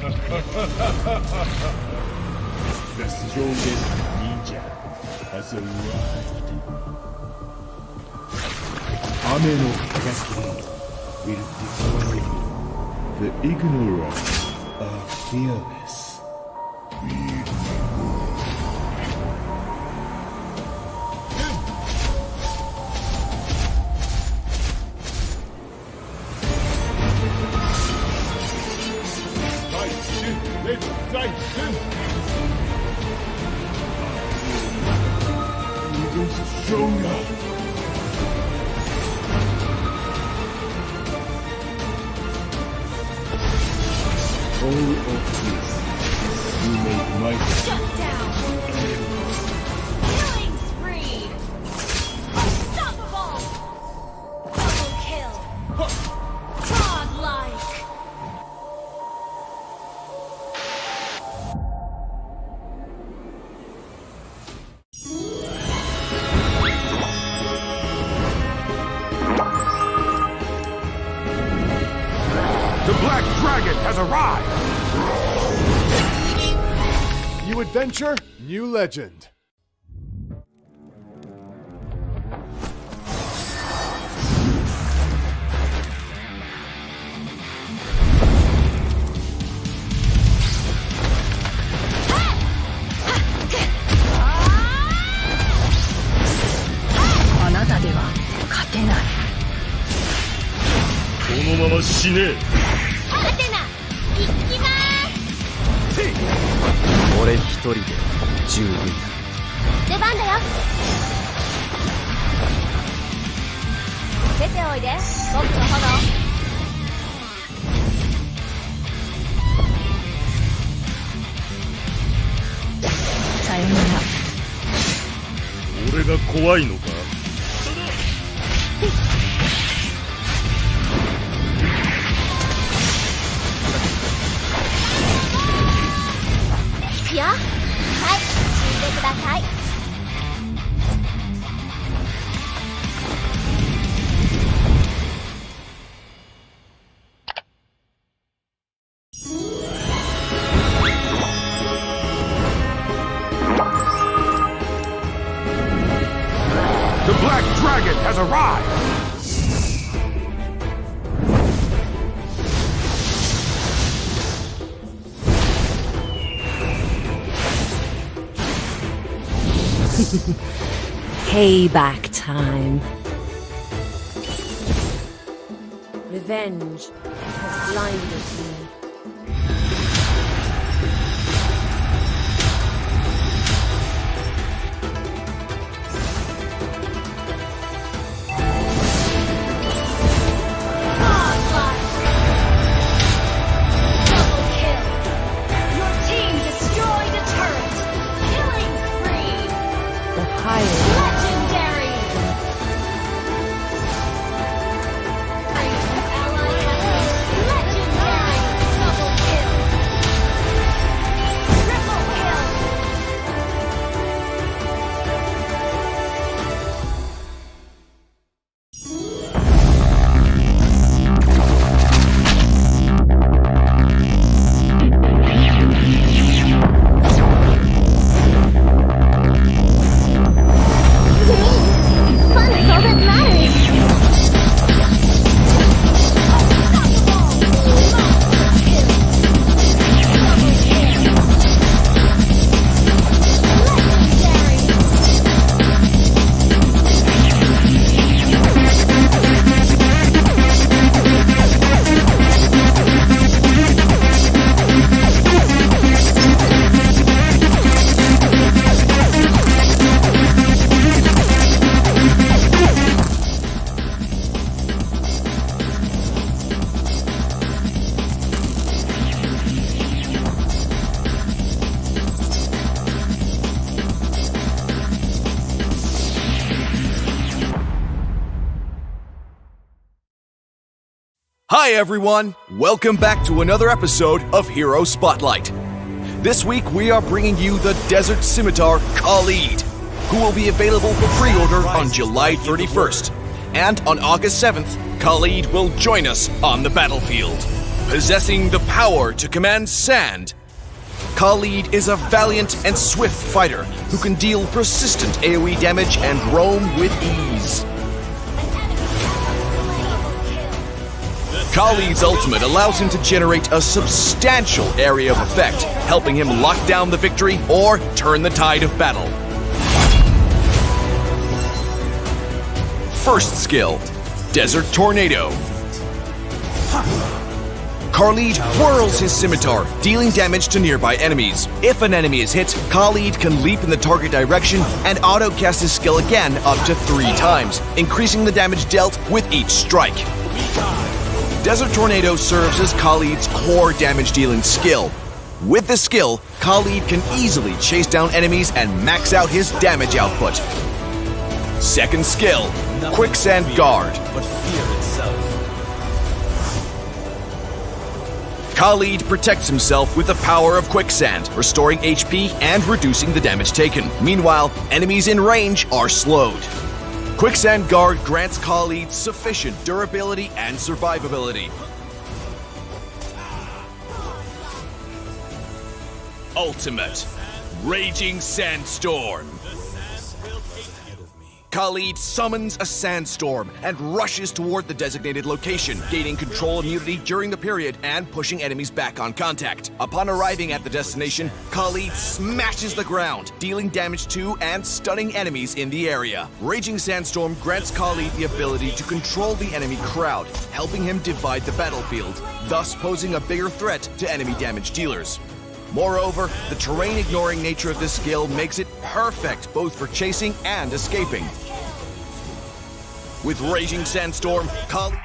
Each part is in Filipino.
The strongest ninja has arrived. Ame no Cascade will destroy you. The ignorant are fearless. Even stronger. All of this you make my Shut down! Killing spree! Unstoppable! Double kill! Godlike! The Black Dragon has arrived! New adventure, new legend. The Black Dragon has arrived! Payback time. Revenge has blinded me. Hi everyone! Welcome back to another episode of Hero Spotlight. This week we are bringing you the Desert Scimitar Khalid, who will be available for pre-order on July 31st. And on August 7th, Khalid will join us on the battlefield. Possessing the power to command sand, Khalid is a valiant and swift fighter who can deal persistent AoE damage and roam with ease. Khalid's ultimate allows him to generate a substantial area of effect, helping him lock down the victory or turn the tide of battle. First skill, Desert Tornado. Khalid whirls his scimitar, dealing damage to nearby enemies. If an enemy is hit, Khalid can leap in the target direction and auto-cast his skill again up to 3 times, increasing the damage dealt with each strike. Desert Tornado serves as Khalid's core damage-dealing skill. With this skill, Khalid can easily chase down enemies and max out his damage output. Second skill, Quicksand Guard. Khalid protects himself with the power of Quicksand, restoring HP and reducing the damage taken. Meanwhile, enemies in range are slowed. Quicksand Guard grants Khalid sufficient durability and survivability. Ultimate, Raging Sandstorm. Khalid summons a sandstorm and rushes toward the designated location, gaining control immunity during the period and pushing enemies back on contact. Upon arriving at the destination, Khalid smashes the ground, dealing damage to and stunning enemies in the area. Raging Sandstorm grants Khalid the ability to control the enemy crowd, helping him divide the battlefield, thus posing a bigger threat to enemy damage dealers. Moreover, the terrain-ignoring nature of this skill makes it perfect both for chasing and escaping. With Raging Sandstorm, Khalid...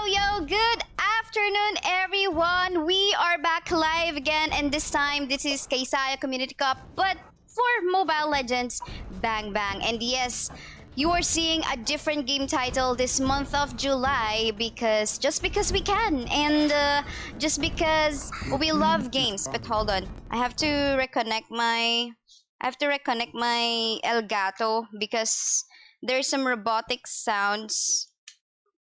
Yo, good afternoon everyone! We are back live again, and this time this is Kaisaya Community Cup, but for Mobile Legends Bang Bang. And yes, you are seeing a different game title this month of July just because we can, and just because we love games. But hold on, I have to reconnect my Elgato because there's some robotic sounds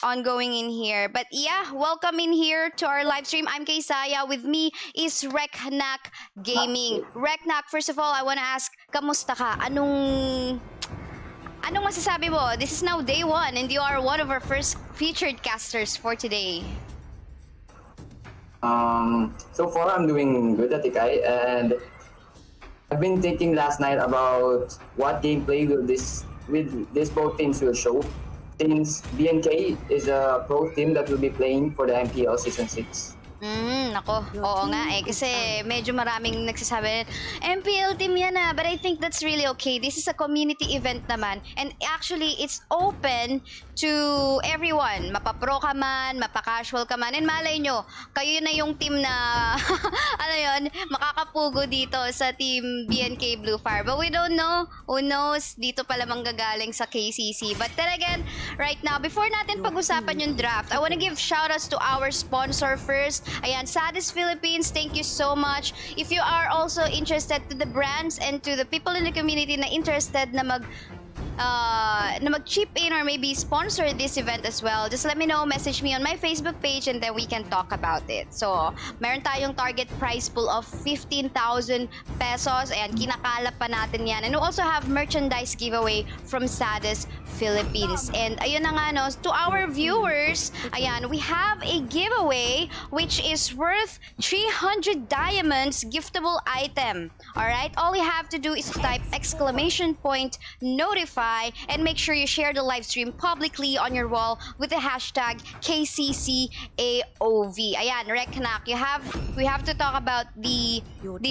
ongoing in here. But yeah, welcome in here to our live stream. I'm Kaisaya. With me is Reknak Gaming. Reknak, first of all, I want to ask, kamusta ka? Anong masasabi mo? This is now day 1 and you are one of our first featured casters for today. So far I'm doing good at Ikai, and I've been thinking last night about what gameplay will this both teams will show. Since BNK is a pro team that will be playing for the MPL Season 6. Nako, oo nga eh. Kasi medyo maraming nagsasabi, MPL team yan ah. But I think that's really okay. This is a community event naman. And actually, it's open to everyone. Mapa-pro ka man, mapa-casual ka man. And malay nyo, kayo na yung team na, ano yun, makakapugo dito sa team BNK BLUFIRE. But we don't know. Who knows? Dito pala manggagaling sa KCC. But then again, right now, before natin pag-usapan yung draft, I wanna give shoutouts to our sponsor first. Ayan, SouthKnights Philippines, thank you so much. If you are also interested to the brands and to the people in the community na interested na mag-chip in or maybe sponsor this event as well, just let me know, message me on my Facebook page, and then we can talk about it. So, meron tayong target prize pool of 15,000 pesos, and kinakalap pa natin yan. And we also have merchandise giveaway from SouthKnights Philippines. And ayun na nga, no, to our viewers, ayan, we have a giveaway which is worth 300 diamonds giftable item. Alright, all you have to do is type !notify and make sure you share the live stream publicly on your wall with the hashtag KCCAOV. Ayan, Reknak, we have to talk about the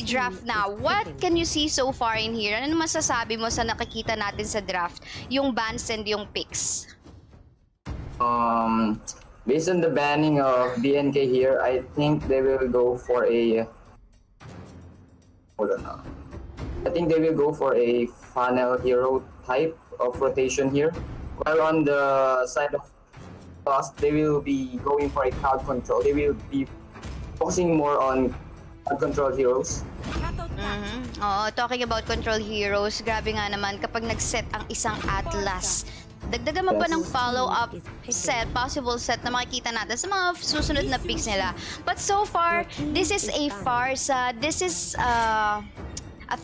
draft now. What can you see so far in here? Ano masasabi mo sa nakikita natin sa draft? Yung bans and yung picks. Based on the banning of BNK here, I think they will go for a... Hold on. I think they will go for a funnel hero type of rotation here. While on the side of Lost, they will be going for a crowd control. They will be focusing more on crowd control heroes. Talking about control heroes, grabe nga naman kapag nag-set ang isang Atlas. Dagdagan mo pa ng follow-up set, possible set na makikita natin sa mga susunod na picks nila. But so far, this is a farsa. This is a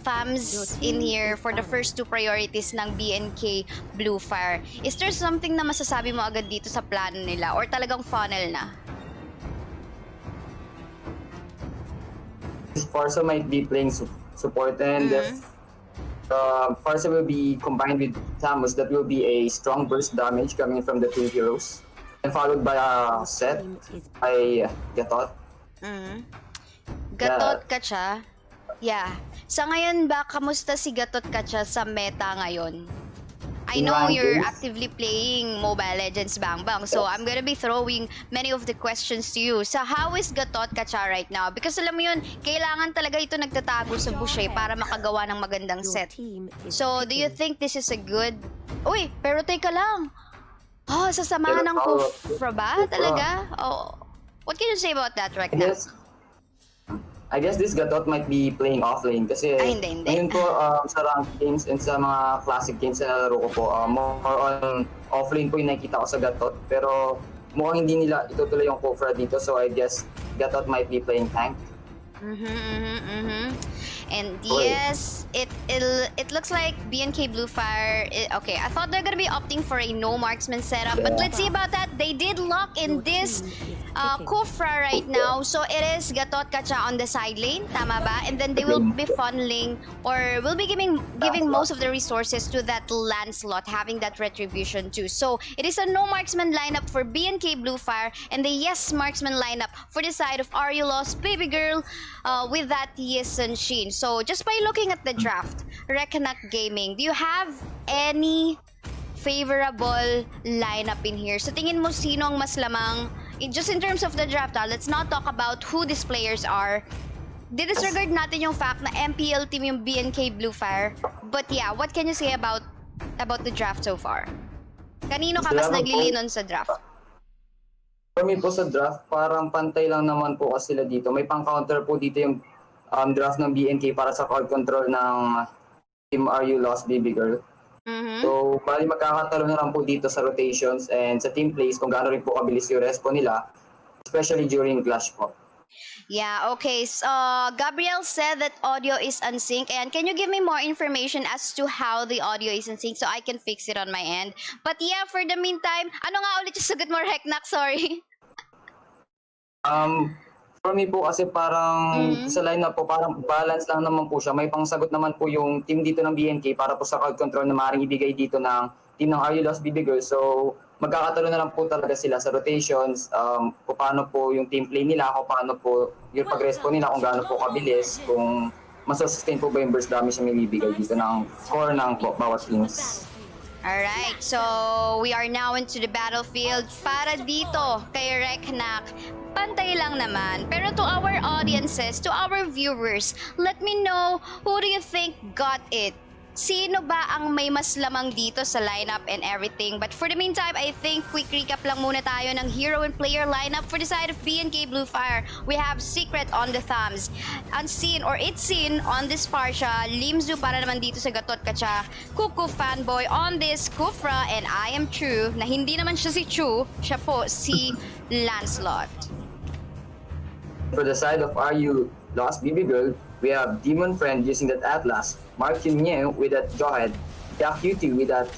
thumbs in here for the first two priorities ng BNK BLUFIRE. Is there something na masasabi mo agad dito sa plano nila or talagang funnel na? Farsa might be playing support, and if Farsa will be combined with Samus, that will be a strong burst damage coming from the two heroes, and followed by a set by Gatot. Gatot Kacha? Yeah. Sa ngayon ba, kamusta si Gatot Kacha sa meta ngayon? I know you're actively playing Mobile Legends Bang Bang, so I'm gonna be throwing many of the questions to you. So how is Gatot Kacha right now? Because alam mo yun, kailangan talaga ito nagtatago sa bush para makagawa ng magandang set. So do you think this is a good... Uy, pero teka lang. Oh, sasamahan ng Kufra ba? Talaga? Oh, what can you say about that right now? I guess this Gatot might be playing offlane kasi ngayon po sa ranked games and sa mga classic games na laro ko po, more on offlane po yung nakikita ko sa Gatot, pero mukhang hindi nila itutuloy yung Kufra dito, so I guess Gatot might be playing tank. And yes, it looks like BNK BLUFIRE. Okay, I thought they're gonna be opting for a no marksman setup, but let's see about that. They did lock in this Kufra right now, so it is Gatot Kacha on the side lane, tama ba? And then they will be funneling or will be giving most of the resources to that Lancelot, having that retribution too. So it is a no marksman lineup for BNK BLUFIRE and the yes marksman lineup for the side of RULOSTBBGURL with that Yesun Shin. So just by looking at the draft, Reknak Gaming, do you have any favorable lineup in here? So tingin mo sino ang mas lamang, just in terms of the draft, let's not talk about who these players are. Disregard natin yung fact na MPL team yung BNK BLUFIRE. But yeah, what can you say about the draft so far? Kanino ka mas naglilinon sa draft? For me po sa draft, parang pantay lang naman po kasi sila dito. May pang-counter po dito yung draft ng BNK para sa crowd control ng Team RULOSTBBGURL. So, bali magkakatalo na lang po dito sa rotations and sa team plays kung gaano rin po kabilis yung respo nila, especially during clash po. Yeah, okay. So, Gabriel said that audio is unsync. And can you give me more information as to how the audio is unsync so I can fix it on my end? But yeah, for the meantime, ano nga ulit yung sagot mo, Reknak? Sorry. For me po kasi parang sa lineup po parang balance lang naman po siya. May pangsagot naman po yung team dito ng BNK para po sa crowd control na maaaring ibigay dito ng team ng RULOSTBBGURL. So magkakatalo na lang po talaga sila sa rotations, kung paano po yung team play nila, kung paano po yung pag-respo nila, kung gaano po kabilis, kung masustain po ba yung burst damage na may bibigay dito ng core ng bawat teams. Alright, so we are now into the battlefield. Para dito kay Reknak, pantay lang naman. Pero to our audiences, to our viewers, let me know, who do you think got it? Sino ba ang may mas lamang dito sa lineup and everything? But for the meantime, I think quick recap lang muna tayo ng hero and player lineup. For the side of BNK BLUFIRE, we have Secret on the thumbs, Unseen or It's Seen on this Farsha, Limzu para naman dito sa Gatot Kacha, Kuku Fanboy on this Kufra, and I Am True, na hindi naman siya si Chu, siya po si Lancelot. For the side of RULOSTBBGURL, we have Demon Friend using that Atlas, Mark Yunye with that Jawhead, Yak Yuti with that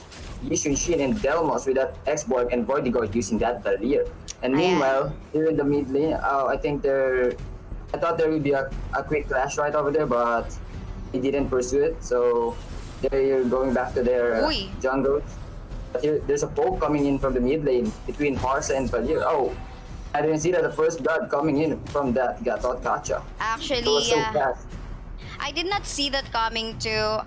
Shin and Delmos with that X-Borg and Voidigord using that barrier. And meanwhile, here in the mid lane, I think I thought there would be a quick clash right over there, but they didn't pursue it. So they're going back to their jungle. But here, there's a poke coming in from the mid lane between Parsa and Valir. Oh, I didn't see that the first blood coming in from that Gatot Kacha. Actually, so fast. I did not see that coming too.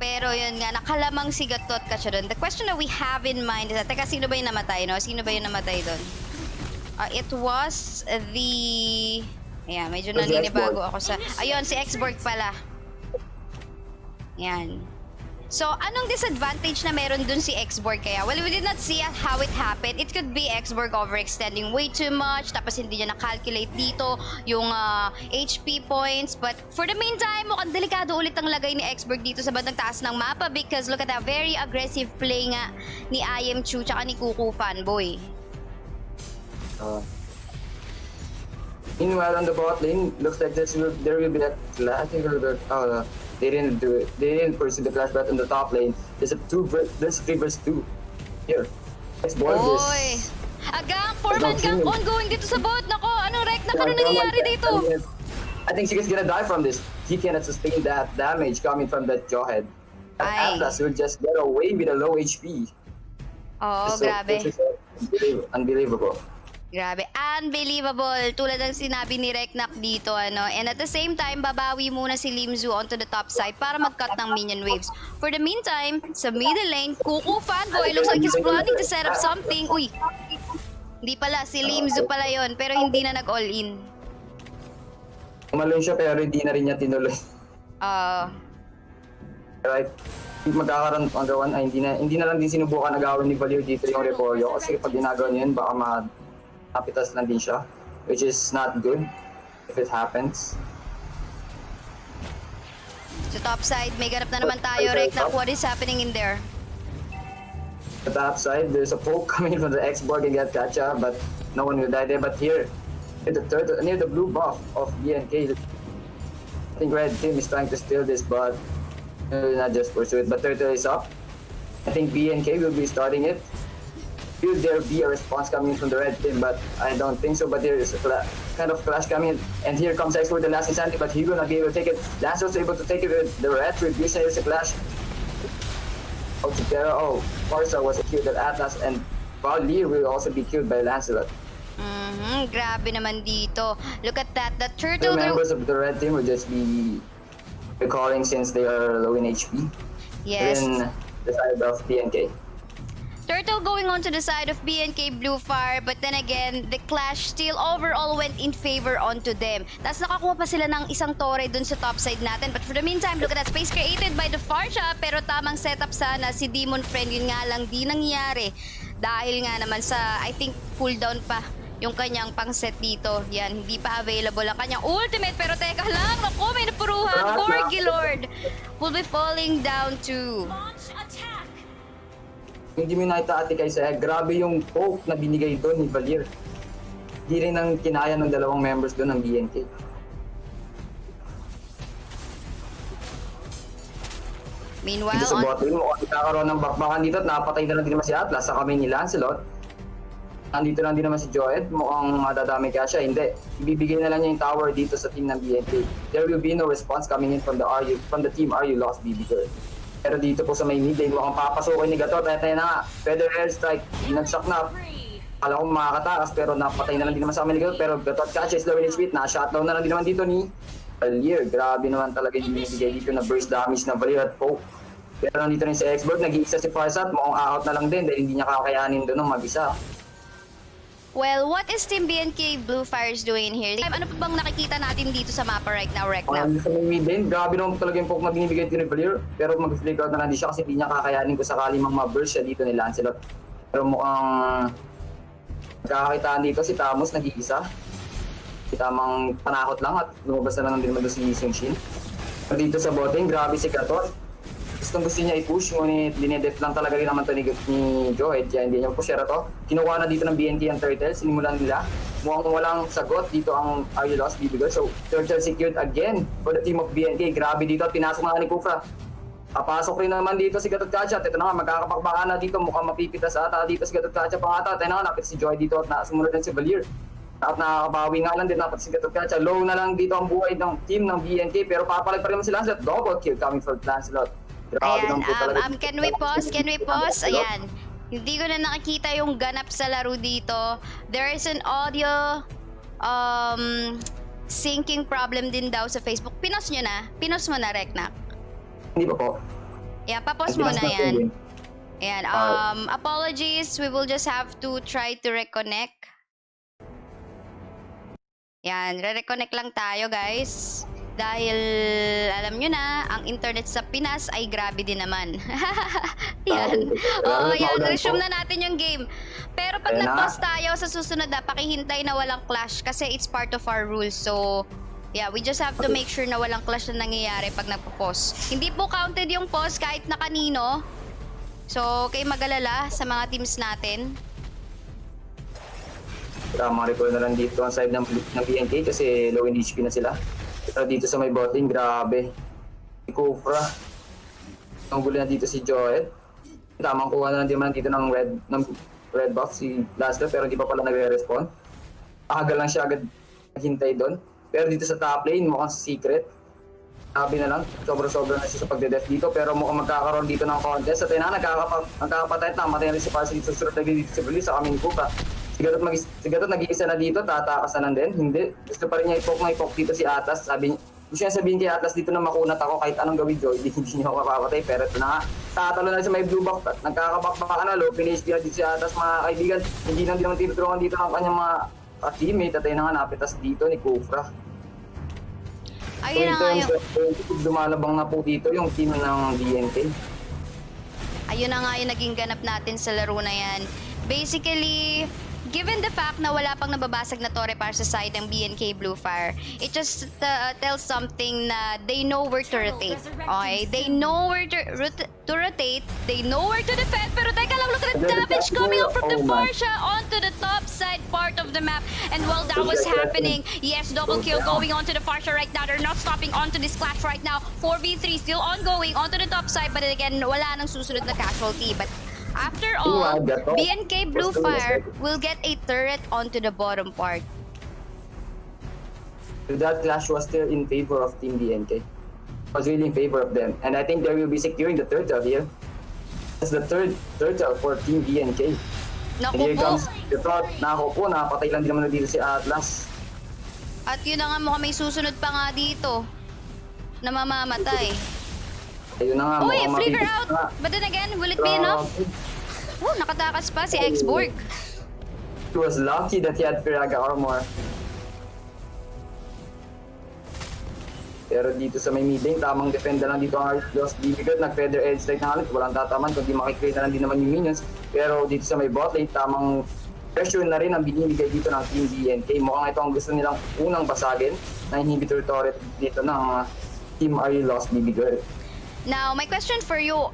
Pero yun nga, nakalamang si Gatot Kacha doon. The question that we have in mind is, teka, sino ba yung namatay, no? Sino ba yung namatay doon? It was the... Ayan, medyo naninibago ako sa... Ayun, si X-Borg pala. Ayan. So, anong disadvantage na meron dun si X-Borg kaya? Well, we did not see how it happened. It could be X-Borg overextending way too much, tapos hindi niya na-calculate dito yung HP points. But for the meantime, mukhang delikado ulit ang lagay ni X-Borg dito sa bandang taas ng mapa because look at that very aggressive play nga ni IM Chu tsaka ni Kuku Fanboy. Meanwhile, on the bot lane, looks like there will be a clash. They didn't do it. They didn't pursue the clash, but on the top lane, there's 3 versus 2. Here, X-Borg is... Agang, 4-man gang ongoing dito sa bot. Nako, anong wreck na kano nangyayari dito? I think Sigur's gonna die from this. He cannot sustain that damage coming from that jawhead. Atlas will just get away with a low HP. Oh, grabe. This is unbelievable. Grabe, unbelievable. Tulad ng sinabi ni Reknak dito, ano. And at the same time, babawi muna si Limzu onto the top side para mag-cut ng minion waves. For the meantime, sa middle lane, Kuku Fanboy looks like he's planning to set up something. Uy, hindi pala, si Limzu pala yon, pero hindi na nag-all-in. Umalun siya pero hindi na rin niya tinuloy. Right. Magkakaroon ang gawan ay hindi na lang din sinubukan nagawin ni Valir dito yung Reporio kasi pag ginagawa niya yun baka mapitas lang din siya, which is not good if it happens. Sa top side, may ganap na naman tayo, Reknak. What is happening in there? At the top side, there's a poke coming from the X-Borg and get Kacha, but no one will die there. But here, near the blue buff of BNK, I think Red Team is trying to steal this, but not just pursue it. But Turtle is up. I think BNK will be starting it. Will there be a response coming from the red team? But I don't think so. But there is a kind of clash coming, and here comes X with the last insanity, but he will not be able to take it. Lancelot's able to take it with the retribution. There's a clash. Parsa was killed at Atlas, and Valir will also be killed by Lancelot. Grabe naman dito. Look at that. The turtle. The members of the red team will just be recalling since they are low in HP. Yes. And the side of BNK. Turtle going on to the side of BNK BLUFIRE, but then again, the clash still overall went in favor onto them. Tapos nakakuha pa sila ng isang torre dun sa top side natin. But for the meantime, look at that space created by the Farsha, pero tamang setup sana si Demon Friend. Yun nga lang, di nangyari. Dahil nga naman sa, I think, cooldown pa yung kanyang pang-set dito. Yan, hindi pa available ang kanyang ultimate. Pero teka lang, naku, may napuruhan. Gorgy Lord will be falling down to... Hindi mo nakita ate Kaisaya, grabe yung poke na binigay doon ni Valir. Hindi rin ang kinaya ng dalawang members doon ng BNK. Meanwhile, dito sa bot lane, mukhang nagkakaroon ng bakbakan dito at napatay na lang din naman si Atlas sa kamay ni Lancelot. Nandito lang din naman si Joed, mukhang madadami kaya siya. Hindi, ibibigay na lang niya yung tower dito sa team ng BNK. There will be no response coming in from the team RULOSTBBGURL. Pero dito po sa may mid lane, mukhang papasukin ni Gatot. Tayo na nga, Feather Airstrike, binagsak na. Alam ko makakatakas pero napatay na lang din naman sa amin ni Gatot. Pero Gatot catches low in speed, na-shutdown na lang din naman dito ni Valir. Grabe naman talaga yung binibigay dito na burst damage na Valir at Poke. Pero nandito rin si X-Borg, nag-iisa si Farsat, mukhang out na lang din dahil hindi niya kakayanin doon ng mag-isa. Well, what is Team BNK BLUFIRE doing here? Ano pa bang nakikita natin dito sa mapa right now, Reknak? Sa may mid lane, grabe naman talaga yung poke na binibigay dito ni Valir. Pero mag-flick out na lang din siya kasi hindi niya kakayanin kung sakali mag-burst siya dito ni Lancelot. Pero mukhang nagkakakitaan dito si Tamus nag-iisa. Si Tamang panakot lang at lumabas na lang din naman doon si Shin. Pero dito sa botting, grabe si Gatot. Gusto niya i-push, ngunit dinedef lang talaga rin naman ito ni Joed. Kaya hindi niya pushera to. Kinuha na dito ng BNK ang Turtle, sinimulan nila. Mukhang walang sagot dito ang RULOSTBBGURL. So, Turtle secured again for the team of BNK. Grabe dito at pinasok na ni Kufra. Papasok rin naman dito si Gatot Kacha. Ito na nga, magkakapakbaka na dito. Mukhang mapipitas ata dito si Gatot Kacha pang ata. Ito na nga, napit si Joy dito at sumunod din si Valir. At nakakabawi nga lang din dapat si Gatot Kacha. Low na lang dito ang buhay ng team ng BNK. Pero papalag pa rin si Lancelot. Double kill coming from Lancelot. Ayan, can we pause? Can we pause? Ayan. Hindi ko na nakikita yung ganap sa laro dito. There is an audio syncing problem din daw sa Facebook. Pinos nyo na? Pinos mo na, Reknak? Hindi pa po. Yeah, papos mo na yan. Ayan, apologies. We will just have to try to reconnect. Yan, re-reconnect lang tayo, guys. Dahil, alam nyo na, ang internet sa Pinas ay grabe din naman. Yan. Oo, yan. Resume na natin yung game. Pero pag nag-pause tayo, sa susunod na, pakihintay na walang clash kasi it's part of our rules. So, yeah, we just have to make sure na walang clash na nangyayari pag nagpo-pause. Hindi po counted yung pause kahit na kanino. So, kayo mag-alala sa mga teams natin. Mga recall na lang dito ang side ng BNK kasi low in HP na sila. Pero dito sa may boting, grabe. Si Kufra. Ang gulo na dito si Joel. Tamang kuha na lang din man dito ng red buff si Blaster pero hindi pa pala nagre-respond. Agal lang siya agad naghintay doon. Pero dito sa top lane, mukhang secret. Sabi na lang, sobra-sobra na siya sa pagde-def dito. Pero mukhang magkakaroon dito ng contest. At yun na, nagkakapatay at namatay na rin si Parsi dito sa surat na dito si Beli sa kaming kuka. Si Gatot nag-iisa na dito, tatakas na lang din. Hindi, gusto pa rin niya i-poke dito si Atas. Sabi niya, gusto niya sabihin kay Atas dito na makunat ako kahit anong gawin Joy. Hindi niya ako mapapatay. Pero ito na nga, tatalo na rin sa may blue box. Nagkakabakbaka na, low finish dito si Atas mga kaibigan. Hindi na din naman tinutulungan dito ang kanyang mga teammate. At ayun na nga, napitas dito ni Kufra. Ayun na nga yung... Dumalabang na po dito yung team ng BNK. Ayun na nga yung naging ganap natin sa laro na yan. Basically, given the fact na wala pang nababasag na torre para sa side ng BNK BLUFIRE, it just tells something na they know where to rotate. Okay? They know where to rotate, they know where to defend, pero teka lang, look at the damage coming up from the Farsha onto the top side part of the map. And while that was happening, yes, double kill going onto the Farsha right now. They're not stopping onto this clash right now. 4v3 still ongoing onto the top side, but again, wala nang susunod na casualty. But after all, BNK BLUFIRE will get a turret onto the bottom part. That clash was still in favor of Team BNK. Was really in favor of them. And I think they will be securing the turtle here. That's the third turtle for Team BNK. And here comes the thought, nako po, nakapatay lang din naman dito si Atlas. At yun na nga, mukhang may susunod pa nga dito na mamamatay. Ayun na nga, uy, flicker out! But then again, will it be enough? Oh, nakatakas pa si Xborg. He was lucky that he had Firaga armor. Pero dito sa may mid lane, tamang defender lang dito ang RULOSTBBGURL. Nag-feather edge strike na ulit, walang tataman kundi makikreate na lang din naman yung minions. Pero dito sa may bot lane, tamang pressure na rin ang binibigay dito ng Team BNK. Mukhang ito ang gusto nilang unang basagin na inhibitor turret dito ng Team RULOSTBBGURL. Now, my question for you,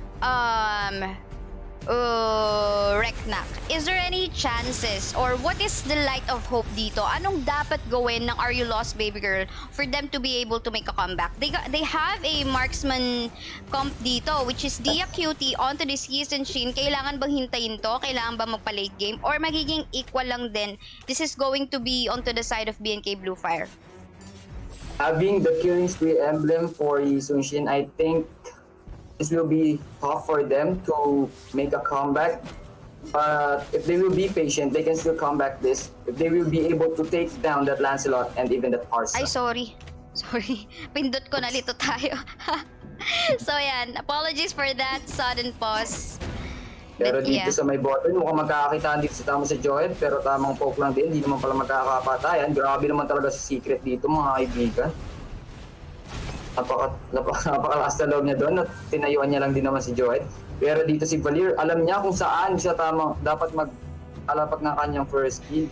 Reknak, is there any chances or what is the light of hope dito? Anong dapat gawin ng RULOSTBBGURL for them to be able to make a comeback? They have a marksman comp dito, which is Dia Cutie onto this Season Shin. Kailangan bang hintayin to? Kailangan ba magpa-late game? Or magiging equal lang din? This is going to be onto the side of BNK BLUFIRE. Having the killing spree emblem for Season Shin, I think this will be tough for them to make a comeback. But if they will be patient, they can still come back this. If they will be able to take down that Lancelot and even that Parsa. Ay, sorry. Sorry. Pindot ko na lito tayo. So, yan. Apologies for that sudden pause. Pero dito sa may bottom, mukhang magkakakitaan dito sa tama sa Joed. Pero tamang poke lang din. Hindi naman pala magkakapatayan. Grabe naman talaga si Secret dito, mga kaibigan. Napakalakas na loob niya doon at tinayuan niya lang din naman si Joed. Pero dito si Valir, alam niya kung saan siya dapat mag-alapat ng kanyang first kill.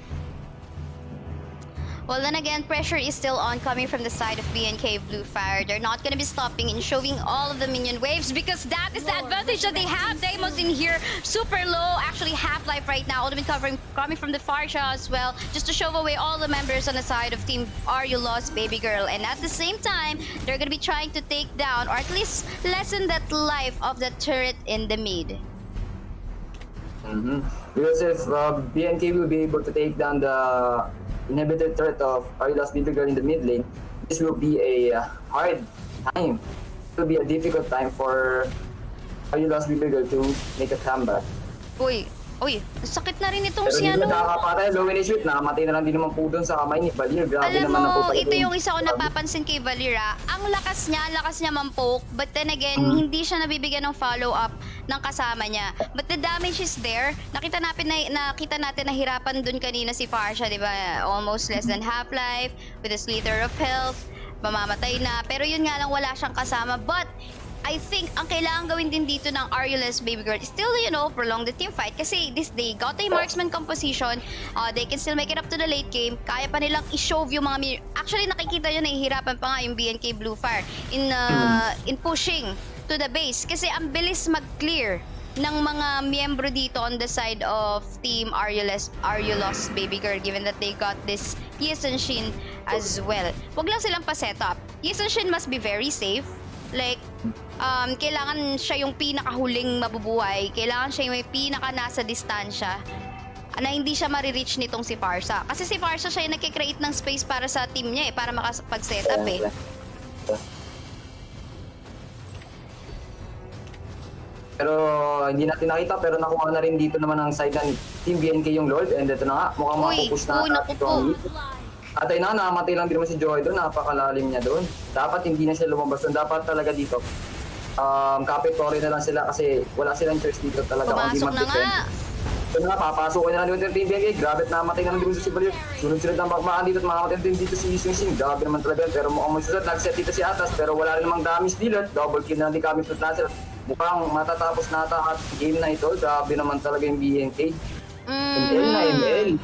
Well, then again, pressure is still on coming from the side of BNK BLUFIRE. They're not gonna be stopping and showing all of the minion waves because that is the advantage that they have. Deimos in here, super low, actually half-life right now. Ultimate covering coming from the Farsha as well, just to shove away all the members on the side of Team RULOSTBBGURL. And at the same time, they're gonna be trying to take down, or at least lessen that life of the turret in the mid. Because if BNK will be able to take down the inhibited threat of RULOSTBBGURL in the mid lane, this will be a hard time. It will be a difficult time for RULOSTBBGURL to make a comeback. Uy, sakit na rin itong Pero si hindi ano. nakakapatay, low in shoot, namatay na lang din naman po dun sa kamay ni Valir. Grabe Alam naman na po mo, talaga ito yung isa ko napapansin kay Valira. Ang lakas niya mampoke, but then again, hindi siya nabibigyan ng follow-up ng kasama niya. But the damage is there. Nakita natin na hirapan dun kanina si Farsha, di ba? Almost less than half-life, with a slither of health, mamamatay na. Pero yun nga lang, wala siyang kasama. But I think ang kailangan gawin din dito ng RULOSTBBGURL is still, prolong the team fight. Kasi they got a marksman composition. They can still make it up to the late game. Kaya pa nilang i-shove yung mga... Actually, nakikita nyo, nahihirapan pa nga yung BNK BLUFIRE in pushing to the base. Kasi ang bilis mag-clear ng mga miyembro dito on the side of Team RULOSTBBGURL, given that they got this Shin as well. Wag lang silang pa-setup. Shin must be very safe. Like, kailangan siya yung pinakahuling mabubuhay. Kailangan siya yung pinaka nasa distansya na hindi siya marireach nitong si Farsha. Kasi si Farsha siya yung nagkikreate ng space para sa team niya para makapag-setup Pero hindi natin nakita, pero nakuha na rin dito naman ang side ng Team BNK yung Lord. And ito na nga, mukhang mapupush na natin. Atay na, namatay lang din naman si Joy doon, napakalalim niya doon. Dapat hindi na siya lumabas doon, dapat talaga dito. Kapitory na lang sila kasi wala silang choice dito talaga. Pumasok na nga! So nga, papasok na lang dito yung Team BNK, grabe at namatay na lang dito si Valir. Sunod-sunod ang bakbakan dito at makamatay din dito si Sing. Grabe naman talaga, pero mukhang magsusot, nag-set dito si Atas, pero wala rin namang damage dealer. Double kill na lang din kami fruit natin. Mukhang matatapos na ata at game na ito, grabe naman talaga yung BNK. ML na ML.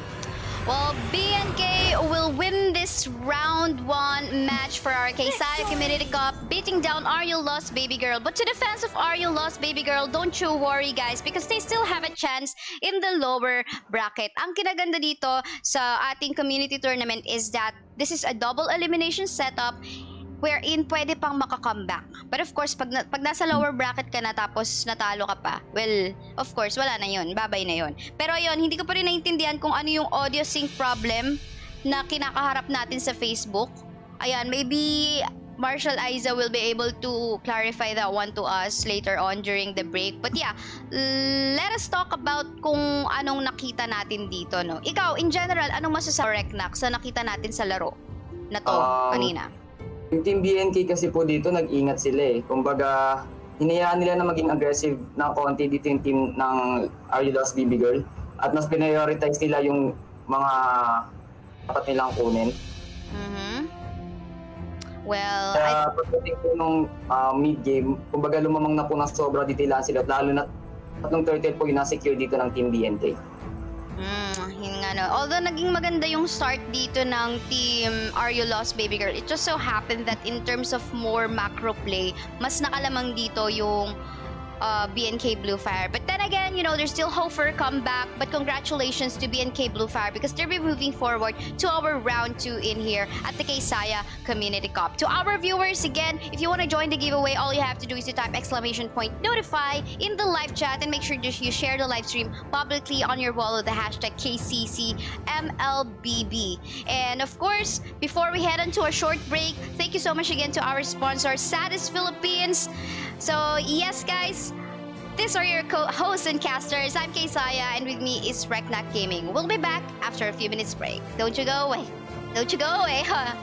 Well, BNK will win this round 1 match for our Kaisaya Community Cup, beating down RULOSTBBGURL. But to the fans of RULOSTBBGURL, don't you worry guys, because they still have a chance in the lower bracket. Ang kinaganda dito sa ating community tournament is that this is a double elimination setup wherein pwede pang makakomeback. But of course, pag nasa lower bracket ka na tapos natalo ka pa, well, of course, wala na yun. Babay na yun. Pero yun, hindi ko pa rin naintindihan kung ano yung audio sync problem na kinakaharap natin sa Facebook. Ayan, maybe Marshall Aiza will be able to clarify that one to us later on during the break. But yeah, let us talk about kung anong nakita natin dito, no? Ikaw, in general, anong masasabi sa nakita natin sa laro na to kanina? Yung Team BNK kasi po dito, nag-ingat sila eh. Kumbaga, hinayaan nila na maging aggressive na konti dito yung team ng RULOSTBBGURL. At mas prioritize nila yung mga dapat nilang kunin. Well, pagdating po nung mid-game, kumbaga lumamang na po ng sobra detailan sila. Lalo na tatlong turtle po yung na-secure dito ng Team BNK. Yun nga no. Although naging maganda yung start dito ng Team RULOSTBBGURL, it just so happened that in terms of more macro play, mas nakalamang dito yung BNK BLUFIRE. But then again, there's still hope for a comeback. But congratulations to BNK BLUFIRE because they'll be moving forward to our round 2 in here at the Kaisaya Community Cup. To our viewers, again, if you want to join the giveaway, all you have to do is to type !notify in the live chat and make sure that you share the live stream publicly on your wall with the hashtag KCCMLBB. And of course, before we head into a short break, thank you so much again to our sponsor, Satis Philippines. So yes guys, these are your hosts and casters. I'm Kaisaya and with me is Reknak Gaming. We'll be back after a few minutes break. Don't you go away. Don't you go away, huh?